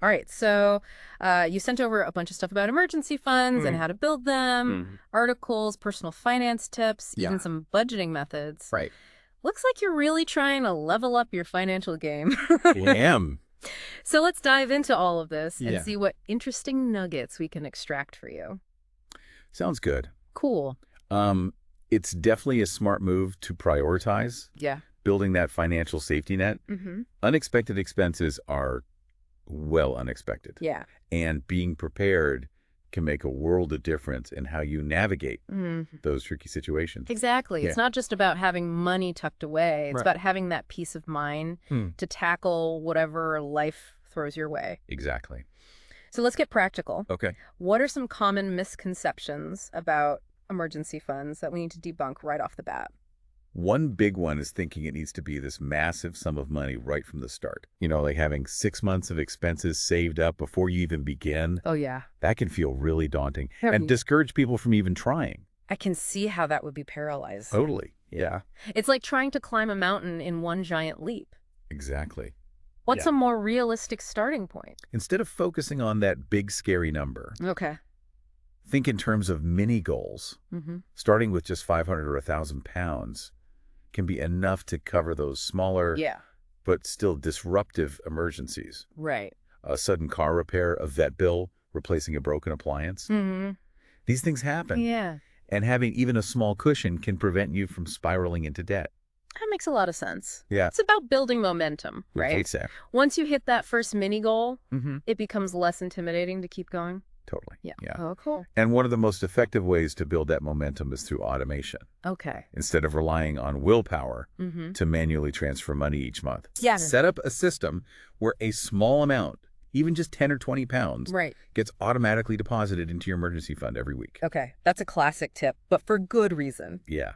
All right, so you sent over a bunch of stuff about emergency funds and how to build them, articles, personal finance tips, even Yeah, some budgeting methods. right. Looks like you're really trying to level up your financial game. I am. So let's dive into all of this and Yeah. see what interesting nuggets we can extract for you. Sounds good. Cool. Um, it's definitely a smart move to prioritize Yeah. building that financial safety net. Mm-hmm. Unexpected expenses are well unexpected, Yeah. and being prepared can make a world of difference in how you navigate Mm. those tricky situations. Exactly. Yeah. It's not just about having money tucked away. It's Right. about having that peace of mind Hmm. to tackle whatever life throws your way. Exactly. So let's get practical. Okay. What are some common misconceptions about emergency funds that we need to debunk right off the bat? One big one is thinking it needs to be this massive sum of money right from the start. Like having 6 months of expenses saved up before you even begin. Oh, yeah. That can feel really daunting Very. and discourage people from even trying. I can see how that would be paralyzed. Totally. Yeah. It's like trying to climb a mountain in one giant leap. Exactly. What's Yeah. a more realistic starting point? Instead of focusing on that big, scary number, Okay. think in terms of mini goals. Mm-hmm. Starting with just 500 or 1,000 pounds can be enough to cover those smaller Yeah. but still disruptive emergencies. Right. A sudden car repair, a vet bill, replacing a broken appliance. Mm-hmm. These things happen. Yeah. And having even a small cushion can prevent you from spiraling into debt. That makes a lot of sense. Yeah. It's about building momentum, right? I'd say. Once you hit that first mini goal, Mm-hmm. it becomes less intimidating to keep going. Totally. Yeah. Yeah. Oh, cool. And one of the most effective ways to build that momentum is through automation, Okay. instead of relying on willpower Mm-hmm. to manually transfer money each month. Yeah. Set up a system where a small amount, even just 10 or 20 pounds, Right. gets automatically deposited into your emergency fund every week. Okay. That's a classic tip, but for good reason. Yeah,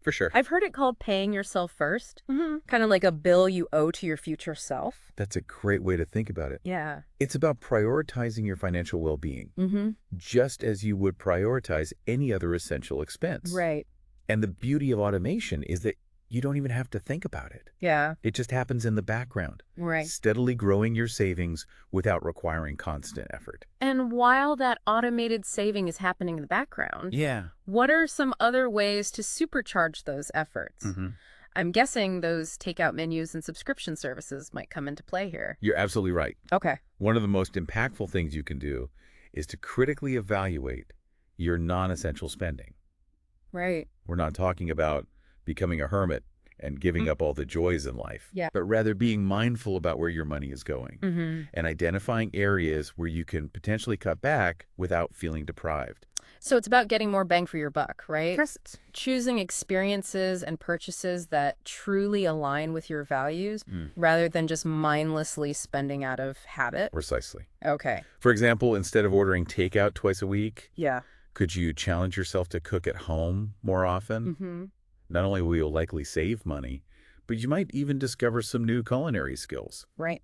for sure. I've heard it called paying yourself first, kind of like a bill you owe to your future self. That's a great way to think about it. Yeah. It's about prioritizing your financial well-being, Mm-hmm. just as you would prioritize any other essential expense. Right. And the beauty of automation is that you don't even have to think about it. Yeah. It just happens in the background, Right. steadily growing your savings without requiring constant effort. And while that automated saving is happening in the background, Yeah. what are some other ways to supercharge those efforts? Mm-hmm. I'm guessing those takeout menus and subscription services might come into play here. You're absolutely right. Okay. One of the most impactful things you can do is to critically evaluate your non-essential spending. Right. We're not talking about becoming a hermit and giving up all the joys in life, Yeah. but rather being mindful about where your money is going Mm-hmm. and identifying areas where you can potentially cut back without feeling deprived. So it's about getting more bang for your buck, right? Yes. Choosing experiences and purchases that truly align with your values Mm. rather than just mindlessly spending out of habit. Precisely. Okay. For example, instead of ordering takeout twice a week, Yeah. could you challenge yourself to cook at home more often? Mm-hmm. Not only will you likely save money, but you might even discover some new culinary skills. Right.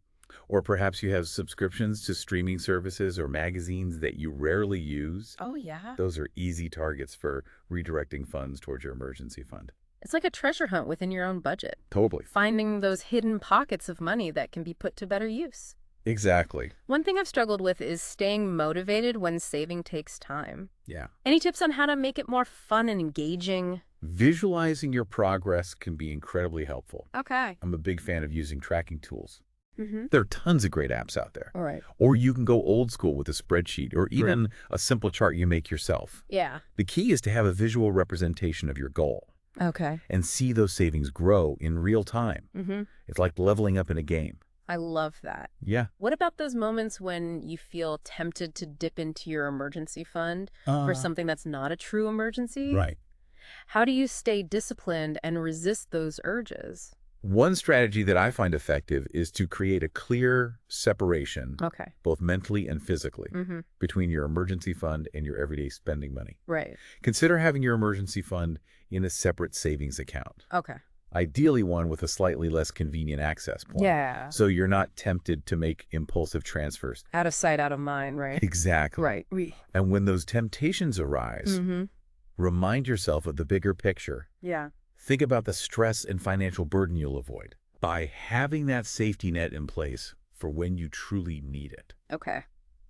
Or perhaps you have subscriptions to streaming services or magazines that you rarely use. Oh, yeah. Those are easy targets for redirecting funds towards your emergency fund. It's like a treasure hunt within your own budget. Totally. Finding those hidden pockets of money that can be put to better use. Exactly. One thing I've struggled with is staying motivated when saving takes time. Yeah. Any tips on how to make it more fun and engaging? Visualizing your progress can be incredibly helpful. Okay. I'm a big fan of using tracking tools. Mm-hmm. There are tons of great apps out there. All right. Or you can go old school with a spreadsheet or even a simple chart you make yourself. Yeah. The key is to have a visual representation of your goal Okay. and see those savings grow in real time. Mm-hmm. It's like leveling up in a game. I love that. Yeah. What about those moments when you feel tempted to dip into your emergency fund for something that's not a true emergency? Right. How do you stay disciplined and resist those urges? One strategy that I find effective is to create a clear separation, Okay. both mentally and physically, Mm-hmm. between your emergency fund and your everyday spending money. Right. Consider having your emergency fund in a separate savings account, Okay. ideally one with a slightly less convenient access point. Yeah. So you're not tempted to make impulsive transfers. Out of sight, out of mind, right? Exactly. Right. And when those temptations arise, Mm-hmm. remind yourself of the bigger picture. Yeah. Think about the stress and financial burden you'll avoid. By having that safety net in place, for when you truly need it. Okay.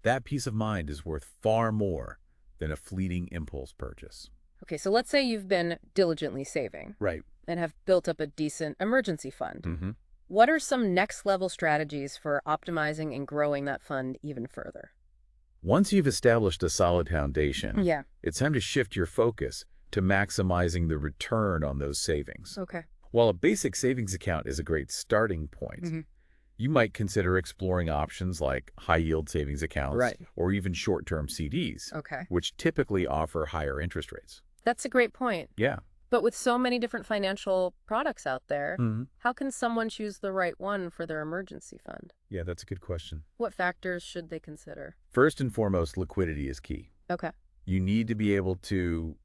That peace of mind is worth far more than a fleeting impulse purchase. Okay, so let's say you've been diligently saving Right. and have built up a decent emergency fund. Mm-hmm. What are some next level strategies for optimizing and growing that fund even further? Once you've established a solid foundation, Yeah. it's time to shift your focus to maximizing the return on those savings. Okay. While a basic savings account is a great starting point, Mm-hmm. you might consider exploring options like high-yield savings accounts Right. or even short-term CDs, Okay. which typically offer higher interest rates. That's a great point. Yeah. But with so many different financial products out there, Mm-hmm. how can someone choose the right one for their emergency fund? Yeah, that's a good question. What factors should they consider? First and foremost, liquidity is key. Okay. You need to be able to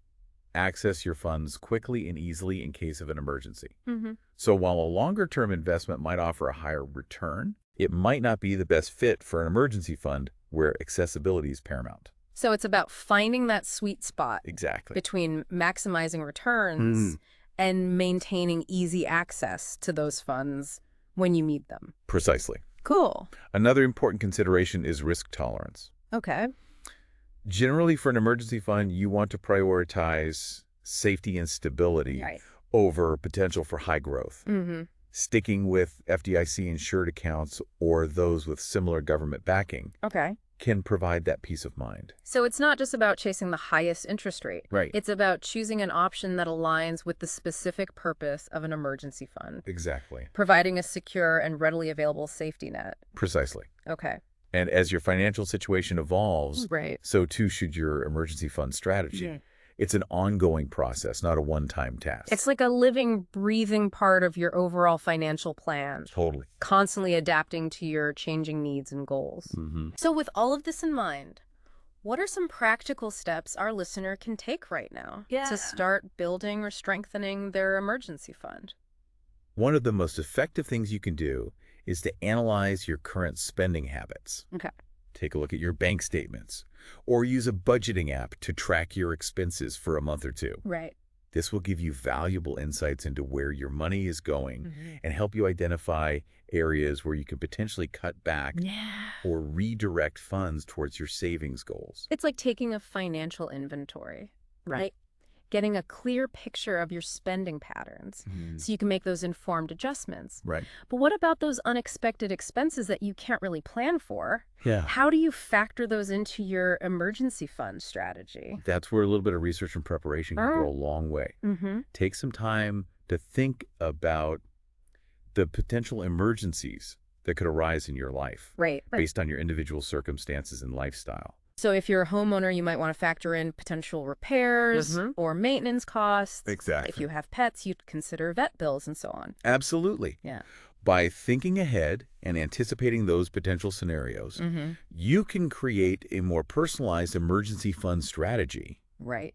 access your funds quickly and easily in case of an emergency. Mm-hmm. So while a longer-term investment might offer a higher return, it might not be the best fit for an emergency fund where accessibility is paramount. So it's about finding that sweet spot Exactly. between maximizing returns and maintaining easy access to those funds when you need them. Precisely. Cool. Another important consideration is risk tolerance. Okay. Generally, for an emergency fund, you want to prioritize safety and stability Right. over potential for high growth. Mm-hmm. Sticking with FDIC-insured accounts or those with similar government backing Okay. can provide that peace of mind. So it's not just about chasing the highest interest rate. Right. It's about choosing an option that aligns with the specific purpose of an emergency fund, Exactly. providing a secure and readily available safety net. Precisely. Okay. And as your financial situation evolves, Right. so too should your emergency fund strategy. Yeah. It's an ongoing process, not a one-time task. It's like a living, breathing part of your overall financial plan, Totally. constantly adapting to your changing needs and goals. Mm-hmm. So with all of this in mind, what are some practical steps our listener can take right now to start building or strengthening their emergency fund? One of the most effective things you can do is to analyze your current spending habits. Okay. Take a look at your bank statements or use a budgeting app to track your expenses for a month or two. Right. This will give you valuable insights into where your money is going Mm-hmm. and help you identify areas where you can potentially cut back Yeah. or redirect funds towards your savings goals. It's like taking a financial inventory, right? Getting a clear picture of your spending patterns so you can make those informed adjustments. Right. But what about those unexpected expenses that you can't really plan for? Yeah. How do you factor those into your emergency fund strategy? That's where a little bit of research and preparation can go a long way. Mm-hmm. Take some time to think about the potential emergencies that could arise in your life Right. based on your individual circumstances and lifestyle. So if you're a homeowner, you might want to factor in potential repairs or maintenance costs. Exactly. If you have pets, you'd consider vet bills and so on. Absolutely. Yeah. By thinking ahead and anticipating those potential scenarios, you can create a more personalized emergency fund strategy Right.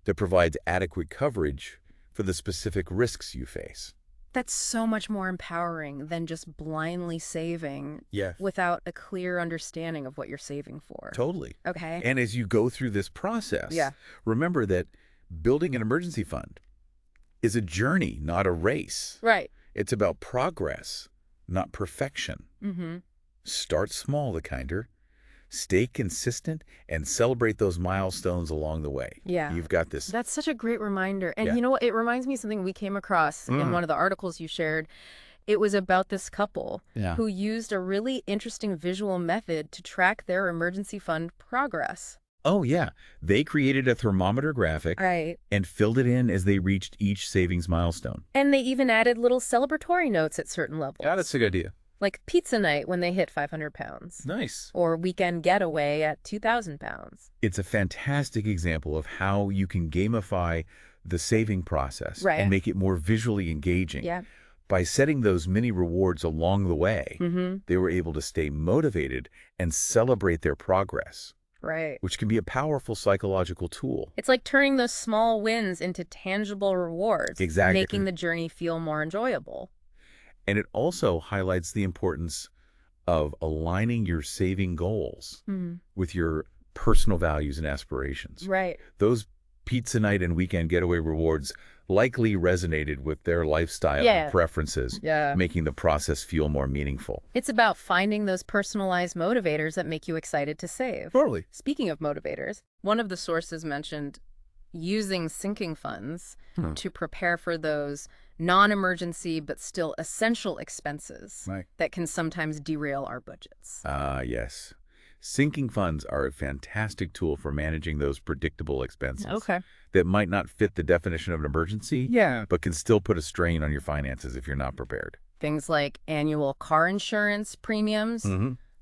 that provides adequate coverage for the specific risks you face. That's so much more empowering than just blindly saving without a clear understanding of what you're saving for. Totally. Okay. And as you go through this process, remember that building an emergency fund is a journey, not a race. Right. It's about progress, not perfection. Mm-hmm. Start small, the kinder. Stay consistent and celebrate those milestones along the way. Yeah. You've got this. That's such a great reminder. And you know what? It reminds me of something we came across in one of the articles you shared. It was about this couple who used a really interesting visual method to track their emergency fund progress. Oh, yeah. They created a thermometer graphic and filled it in as they reached each savings milestone. And they even added little celebratory notes at certain levels. Yeah, that's a good idea. Like pizza night when they hit 500 pounds. Nice. Or weekend getaway at 2,000 pounds. It's a fantastic example of how you can gamify the saving process and make it more visually engaging. Yeah. By setting those mini rewards along the way, they were able to stay motivated and celebrate their progress. Right. Which can be a powerful psychological tool. It's like turning those small wins into tangible rewards. Exactly. Making the journey feel more enjoyable. And it also highlights the importance of aligning your saving goals with your personal values and aspirations. Right. Those Pizza night and weekend getaway rewards likely resonated with their lifestyle and preferences, making the process feel more meaningful. It's about finding those personalized motivators that make you excited to save. Totally. Speaking of motivators, one of the sources mentioned using sinking funds to prepare for those non-emergency but still essential expenses that can sometimes derail our budgets. Yes. Sinking funds are a fantastic tool for managing those predictable expenses that might not fit the definition of an emergency, but can still put a strain on your finances if you're not prepared. Things like annual car insurance premiums,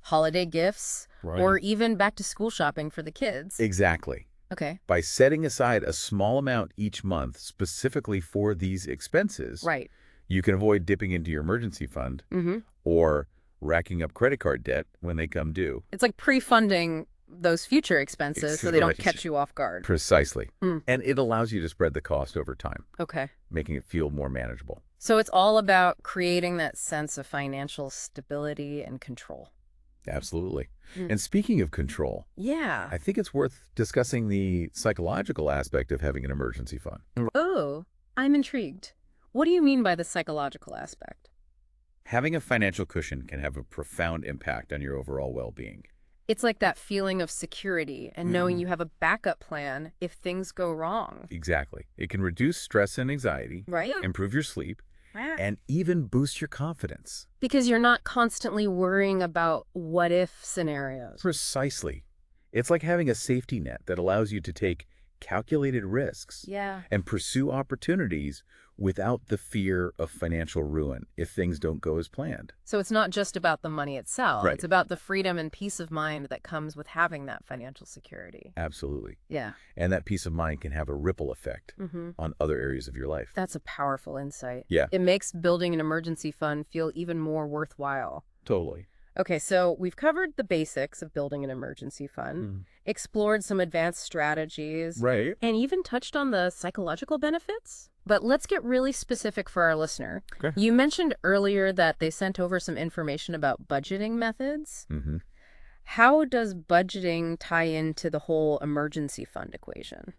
holiday gifts, or even back-to-school shopping for the kids. Exactly. Okay. By setting aside a small amount each month specifically for these expenses, you can avoid dipping into your emergency fund or racking up credit card debt when they come due. It's like pre-funding those future expenses so they don't catch you off guard. Precisely. And it allows you to spread the cost over time, making it feel more manageable. So it's all about creating that sense of financial stability and control. Absolutely. And speaking of control, I think it's worth discussing the psychological aspect of having an emergency fund. Oh, I'm intrigued. What do you mean by the psychological aspect? Having a financial cushion can have a profound impact on your overall well-being. It's like that feeling of security and knowing you have a backup plan if things go wrong. Exactly. It can reduce stress and anxiety, improve your sleep, and even boost your confidence. Because you're not constantly worrying about what-if scenarios. Precisely. It's like having a safety net that allows you to take calculated risks and pursue opportunities without the fear of financial ruin if things don't go as planned. So it's not just about the money itself. It's about the freedom and peace of mind that comes with having that financial security. Absolutely. Yeah. And that peace of mind can have a ripple effect on other areas of your life. That's a powerful insight. Yeah. It makes building an emergency fund feel even more worthwhile. Totally. Okay, so we've covered the basics of building an emergency fund, explored some advanced strategies, and even touched on the psychological benefits. But let's get really specific for our listener. You mentioned earlier that they sent over some information about budgeting methods. How does budgeting tie into the whole emergency fund equation?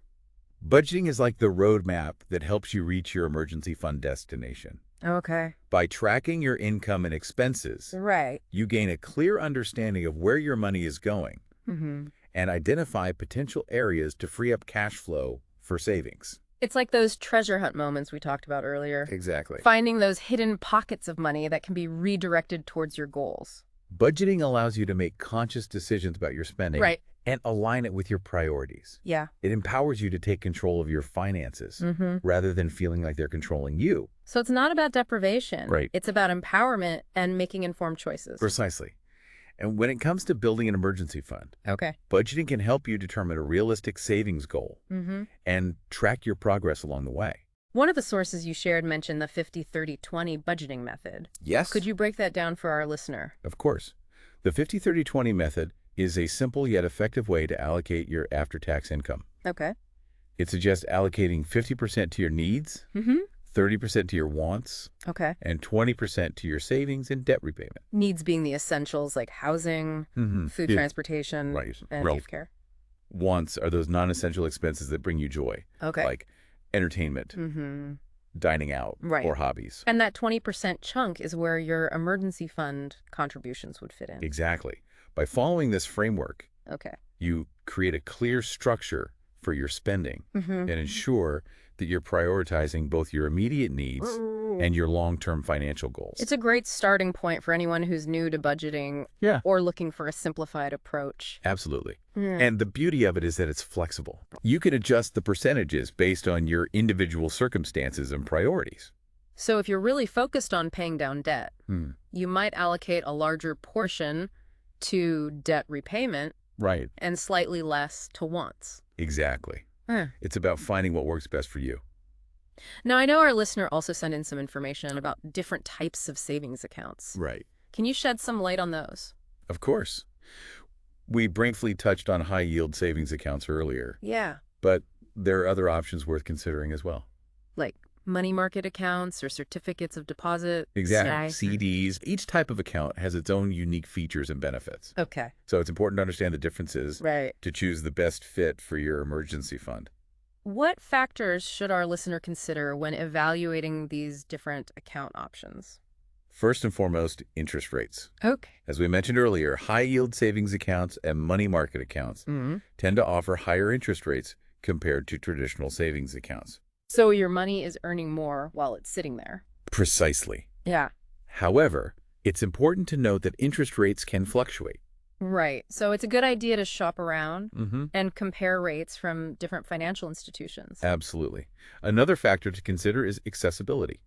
Budgeting is like the roadmap that helps you reach your emergency fund destination. Okay. By tracking your income and expenses, you gain a clear understanding of where your money is going and identify potential areas to free up cash flow for savings. It's like those treasure hunt moments we talked about earlier. Exactly. Finding those hidden pockets of money that can be redirected towards your goals. Budgeting allows you to make conscious decisions about your spending and align it with your priorities. Yeah. It empowers you to take control of your finances rather than feeling like they're controlling you. So it's not about deprivation. It's about empowerment and making informed choices. Precisely. And when it comes to building an emergency fund, budgeting can help you determine a realistic savings goal and track your progress along the way. One of the sources you shared mentioned the 50-30-20 budgeting method. Yes. Could you break that down for our listener? Of course. The 50-30-20 method is a simple yet effective way to allocate your after-tax income. Okay. It suggests allocating 50% to your needs, 30% to your wants, and 20% to your savings and debt repayment. Needs being the essentials like housing, food, transportation, and healthcare. Wants are those non-essential expenses that bring you joy, like entertainment, dining out, or hobbies. And that 20% chunk is where your emergency fund contributions would fit in. Exactly. By following this framework, you create a clear structure for your spending and ensure that you're prioritizing both your immediate needs and your long-term financial goals. It's a great starting point for anyone who's new to budgeting or looking for a simplified approach. Absolutely. And the beauty of it is that it's flexible. You can adjust the percentages based on your individual circumstances and priorities. So if you're really focused on paying down debt, you might allocate a larger portion to debt repayment and slightly less to wants. Exactly. It's about finding what works best for you. Now, I know our listener also sent in some information about different types of savings accounts. Can you shed some light on those? Of course. We briefly touched on high-yield savings accounts earlier. But there are other options worth considering as well. Like money market accounts or certificates of deposit? Exactly. CDs. Each type of account has its own unique features and benefits. Okay. So it's important to understand the differences to choose the best fit for your emergency fund. What factors should our listener consider when evaluating these different account options? First and foremost, interest rates. Okay. As we mentioned earlier, high-yield savings accounts and money market accounts tend to offer higher interest rates compared to traditional savings accounts. So your money is earning more while it's sitting there. Precisely. Yeah. However, it's important to note that interest rates can fluctuate. Right. So it's a good idea to shop around and compare rates from different financial institutions. Absolutely. Another factor to consider is accessibility.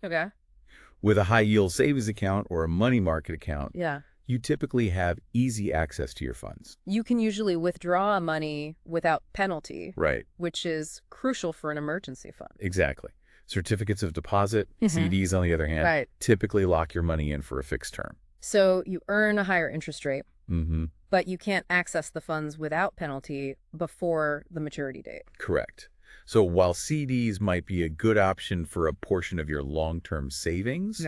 Okay. With a high-yield savings account or a money market account, Yeah. you typically have easy access to your funds. You can usually withdraw money without penalty. Right. Which is crucial for an emergency fund. Exactly. Certificates of deposit, CDs on the other hand, typically lock your money in for a fixed term. So you earn a higher interest rate, but you can't access the funds without penalty before the maturity date. Correct. So while CDs might be a good option for a portion of your long-term savings,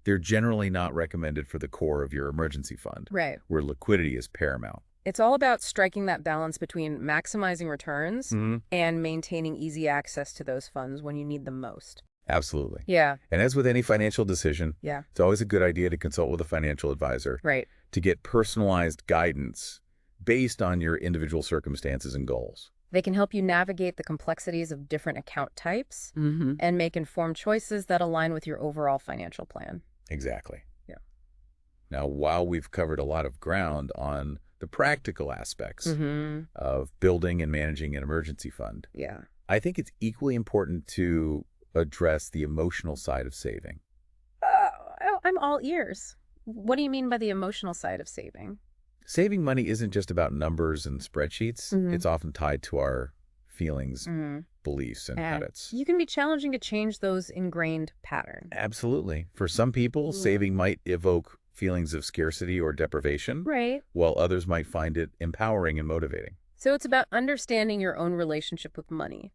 they're generally not recommended for the core of your emergency fund, where liquidity is paramount. It's all about striking that balance between maximizing returns and maintaining easy access to those funds when you need them most. Absolutely. Yeah. And as with any financial decision, it's always a good idea to consult with a financial advisor to get personalized guidance based on your individual circumstances and goals. They can help you navigate the complexities of different account types and make informed choices that align with your overall financial plan. Exactly. Yeah. Now, while we've covered a lot of ground on the practical aspects of building and managing an emergency fund, I think it's equally important to address the emotional side of saving. I'm all ears. What do you mean by the emotional side of saving? Saving money isn't just about numbers and spreadsheets. It's often tied to our feelings, beliefs, and habits. You can be challenging to change those ingrained patterns. Absolutely. For some people, saving might evoke feelings of scarcity or deprivation, while others might find it empowering and motivating. So it's about understanding your own relationship with money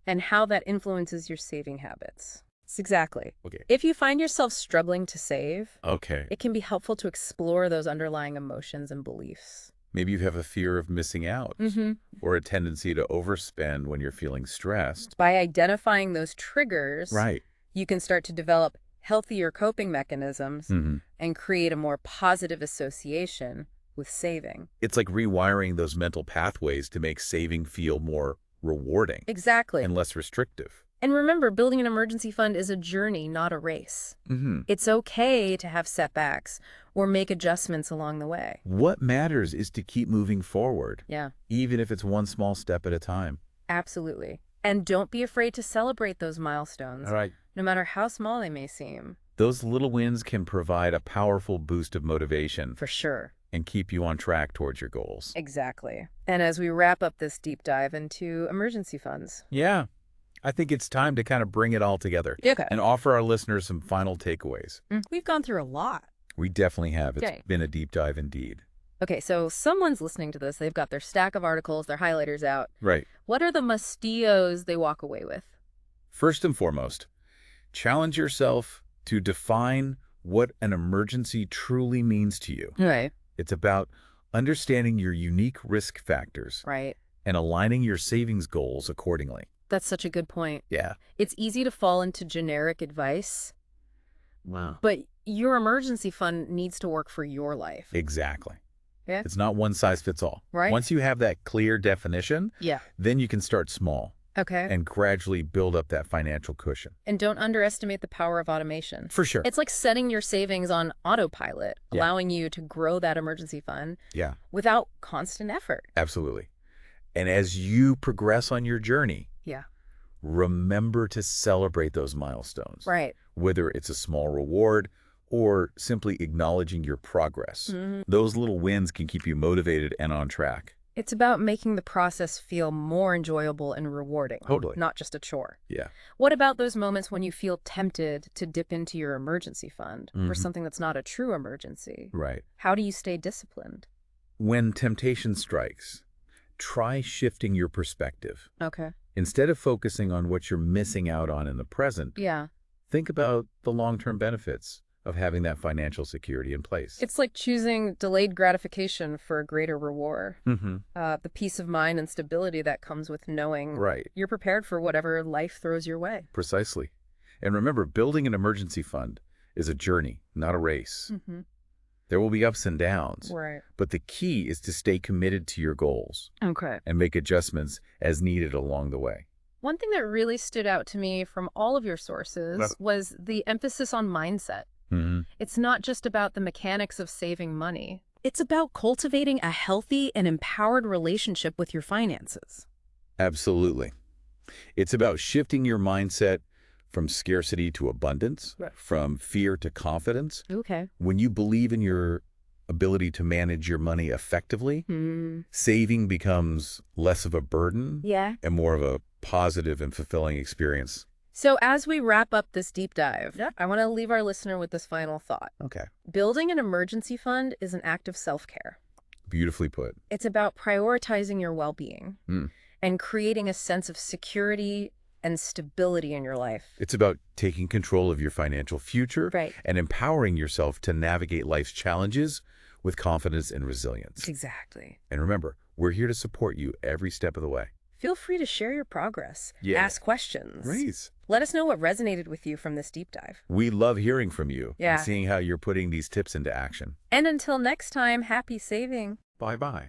and how that influences your saving habits. Exactly. Okay. If you find yourself struggling to save, it can be helpful to explore those underlying emotions and beliefs. Maybe you have a fear of missing out or a tendency to overspend when you're feeling stressed. By identifying those triggers, you can start to develop healthier coping mechanisms and create a more positive association with saving. It's like rewiring those mental pathways to make saving feel more rewarding. Exactly. And less restrictive. And remember, building an emergency fund is a journey, not a race. It's okay to have setbacks or make adjustments along the way. What matters is to keep moving forward. Yeah. Even if it's one small step at a time. Absolutely. And don't be afraid to celebrate those milestones, no matter how small they may seem. Those little wins can provide a powerful boost of motivation. For sure. And keep you on track towards your goals. Exactly. And as we wrap up this deep dive into emergency funds. I think it's time to kind of bring it all together and offer our listeners some final takeaways. We've gone through a lot. We definitely have. It's been a deep dive indeed. Okay, so someone's listening to this. They've got their stack of articles, their highlighters out. What are the mustillos they walk away with? First and foremost, challenge yourself to define what an emergency truly means to you. It's about understanding your unique risk factors and aligning your savings goals accordingly. That's such a good point. Yeah. It's easy to fall into generic advice. But your emergency fund needs to work for your life. Exactly. Yeah. It's not one size fits all. Once you have that clear definition, then you can start small. And gradually build up that financial cushion. And don't underestimate the power of automation. For sure. It's like setting your savings on autopilot, allowing you to grow that emergency fund without constant effort. Absolutely. And as you progress on your journey, remember to celebrate those milestones. Whether it's a small reward or simply acknowledging your progress. Those little wins can keep you motivated and on track. It's about making the process feel more enjoyable and rewarding. Not just a chore. What about those moments when you feel tempted to dip into your emergency fund for something that's not a true emergency? How do you stay disciplined? When temptation strikes, try shifting your perspective. Instead of focusing on what you're missing out on in the present, think about the long-term benefits of having that financial security in place. It's like choosing delayed gratification for a greater reward. Mm-hmm. The peace of mind and stability that comes with knowing Right. you're prepared for whatever life throws your way. Precisely. And remember, building an emergency fund is a journey, not a race. Mm-hmm. There will be ups and downs. Right. But the key is to stay committed to your goals. Okay. And make adjustments as needed along the way. One thing that really stood out to me from all of your sources was the emphasis on mindset. Mm-hmm. It's not just about the mechanics of saving money. It's about cultivating a healthy and empowered relationship with your finances. Absolutely. It's about shifting your mindset from scarcity to abundance, from fear to confidence. Okay. When you believe in your ability to manage your money effectively, saving becomes less of a burden and more of a positive and fulfilling experience. So as we wrap up this deep dive, I want to leave our listener with this final thought. Okay. Building an emergency fund is an act of self-care. Beautifully put. It's about prioritizing your well-being and creating a sense of security and stability in your life. It's about taking control of your financial future and empowering yourself to navigate life's challenges with confidence and resilience. Exactly. And remember, we're here to support you every step of the way. Feel free to share your progress. Ask questions. Great. Let us know what resonated with you from this deep dive. We love hearing from you and seeing how you're putting these tips into action. And until next time, happy saving. Bye-bye.